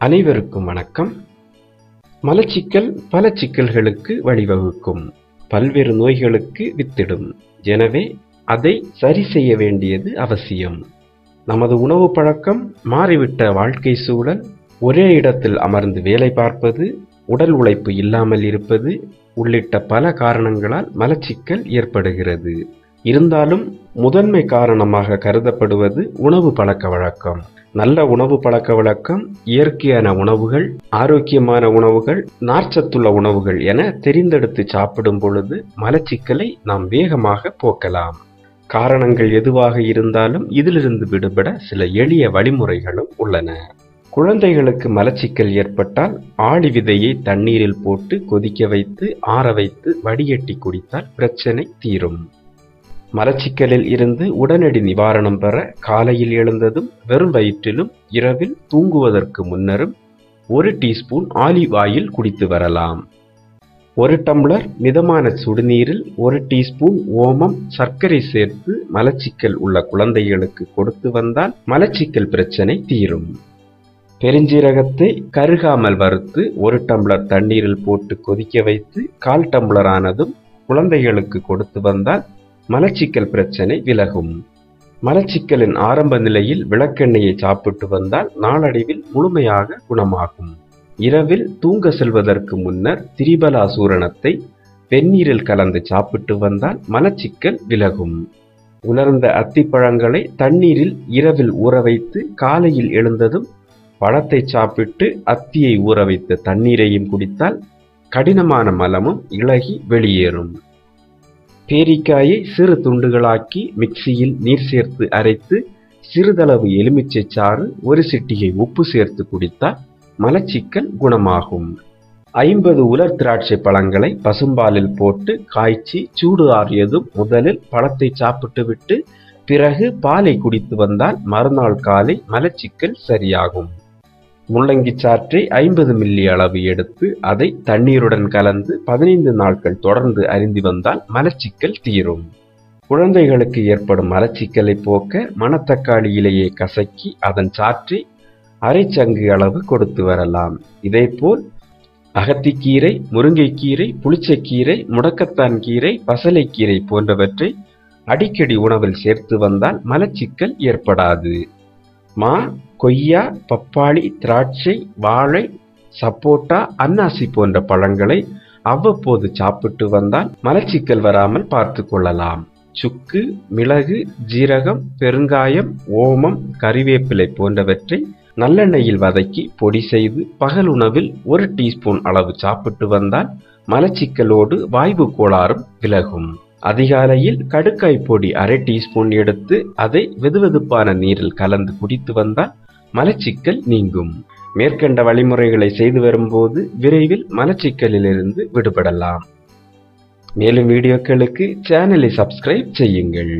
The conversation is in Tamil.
அனைவருக்கும் வணக்கம். மலச்சிக்கல் பல சிக்கல்களுக்கு வழிவகுக்கும், பல்வேறு நோய்களுக்கு வித்திடும். எனவே அதை சரி செய்ய வேண்டியது அவசியம். நமது உணவு பழக்கம், மாறிவிட்ட வாழ்க்கை சூழல், ஒரே இடத்தில் அமர்ந்து வேலை பார்ப்பது, உடல் உழைப்பு இல்லாமல் இருப்பது உள்ளிட்ட பல காரணங்களால் மலச்சிக்கல் ஏற்படுகிறது. இருந்தாலும் முதன்மை காரணமாக கருதப்படுவது உணவு பழக்க வழக்கம். நல்ல உணவு பழக்க வழக்கம், இயற்கையான உணவுகள், ஆரோக்கியமான உணவுகள், நார்ச்சத்துள்ள உணவுகள் என தெரிந்தெடுத்து சாப்பிடும் பொழுது மலச்சிக்கலை நாம் வேகமாக போக்கலாம். காரணங்கள் எதுவாக இருந்தாலும் இதிலிருந்து விடுபட சில எளிய வழிமுறைகளும் உள்ளன. குழந்தைகளுக்கு மலச்சிக்கல் ஏற்பட்டால் ஆளி விதையை தண்ணீரில் போட்டு கொதிக்க வைத்து ஆற வைத்து வடிகட்டி குடித்தால் பிரச்சனை தீரும். மலச்சிக்கலில் இருந்து உடனடி நிவாரணம் பெற காலையில் எழுந்ததும் வெறும் வயிற்றிலும் இரவில் தூங்குவதற்கு முன்னரும் 1 டீஸ்பூன் ஆலிவ் ஆயில் குடித்து வரலாம். 1 டம்ளர் மிதமான சுடுநீரில் 1 டீஸ்பூன் ஓமம், சர்க்கரை சேர்த்து மலச்சிக்கல் உள்ள குழந்தைகளுக்கு கொடுத்து வந்தால் மலச்சிக்கல் பிரச்சனை தீரும். பெருஞ்சீரகத்தை கருகாமல் வறுத்து 1 டம்ளர் தண்ணீரில் போட்டு கொதிக்க வைத்து 1/4 டம்ளர் ஆனதும் குழந்தைகளுக்கு கொடுத்து வந்தால் மலச்சிக்கல் பிரச்சனை விலகும். மலச்சிக்கலின் ஆரம்ப நிலையில் விளக்கெண்ணெயை சாப்பிட்டு வந்தால் நாளடைவில் முழுமையாக குணமாகும். இரவில் தூங்க செல்வதற்கு முன்னர் திரிபலா சூரணத்தை வெந்நீரில் கலந்து சாப்பிட்டு வந்தால் மலச்சிக்கல் விலகும். உலர்ந்த அத்திப்பழங்களை தண்ணீரில் இரவில் ஊற வைத்து காலையில் எழுந்ததும் பழத்தை சாப்பிட்டு அத்தியை ஊற வைத்த தண்ணீரையும் குடித்தால் கடினமான மலமும் இளகி வெளியேறும். பேரிக்காயை சிறு துண்டுகளாக்கி மிக்சியில் நீர் சேர்த்து அரைத்து சிறிதளவு எலுமிச்சை சாறு 1 சிட்டிகை உப்பு சேர்த்து குடித்தால் மலச்சிக்கல் குணமாகும். 50 உலர் திராட்சை பழங்களை பசும்பாலில் போட்டு காய்ச்சி சூடு ஆறியதும் முதலில் பழத்தை சாப்பிட்டு விட்டு பிறகு பாலை குடித்து வந்தால் மறுநாள் காலை மலச்சிக்கல் சரியாகும். முள்ளங்கி சாற்றை 50 மில்லி அளவு எடுத்து அதை தண்ணீருடன் கலந்து 15 நாட்கள் தொடர்ந்து அருந்தி வந்தால் மலச்சிக்கல் தீரும். குழந்தைகளுக்கு ஏற்படும் மலச்சிக்கலை போக்க மணத்தக்காளி இலையை கசக்கி அதன் சாற்றை அரை சங்கு அளவு கொடுத்து வரலாம். இதேபோல் அகத்திக்கீரை, முருங்கைக்கீரை, புளிச்சக்கீரை, முடக்கத்தான் கீரை, பசலைக்கீரை போன்றவற்றை அடிக்கடி உணவில் சேர்த்து வந்தால் மலச்சிக்கல் ஏற்படாது. மா, கொய்யா, பப்பாளி, திராட்சை, வாழை, சப்போட்டா, அன்னாசி போன்ற பழங்களை அவ்வப்போது சாப்பிட்டு வந்தால் மலச்சிக்கல் வராமல் பார்த்து கொள்ளலாம். சுக்கு, மிளகு, ஜீரகம், பெருங்காயம், ஓமம், கறிவேப்பிலை போன்றவற்றை நல்லெண்ணெயில் வதக்கி பொடி செய்து பகல் உணவில் 1 டீஸ்பூன் அளவு சாப்பிட்டு வந்தால் மலச்சிக்கலோடு வாய்வு கோளாறும் விலகும். அதிகாலையில் கடுக்காய் பொடி 1/2 டீஸ்பூன் எடுத்து அதை வெதுவெதுப்பான நீரில் கலந்து குடித்து வந்தால் மலச்சிக்கல் நீங்கும். மேற்கண்ட வழிமுறைகளை செய்து வரும்போது விரைவில் மலச்சிக்கலிலிருந்து விடுபடலாம். மேலும் வீடியோக்களுக்கு சேனலை சப்ஸ்கிரைப் செய்யுங்கள்.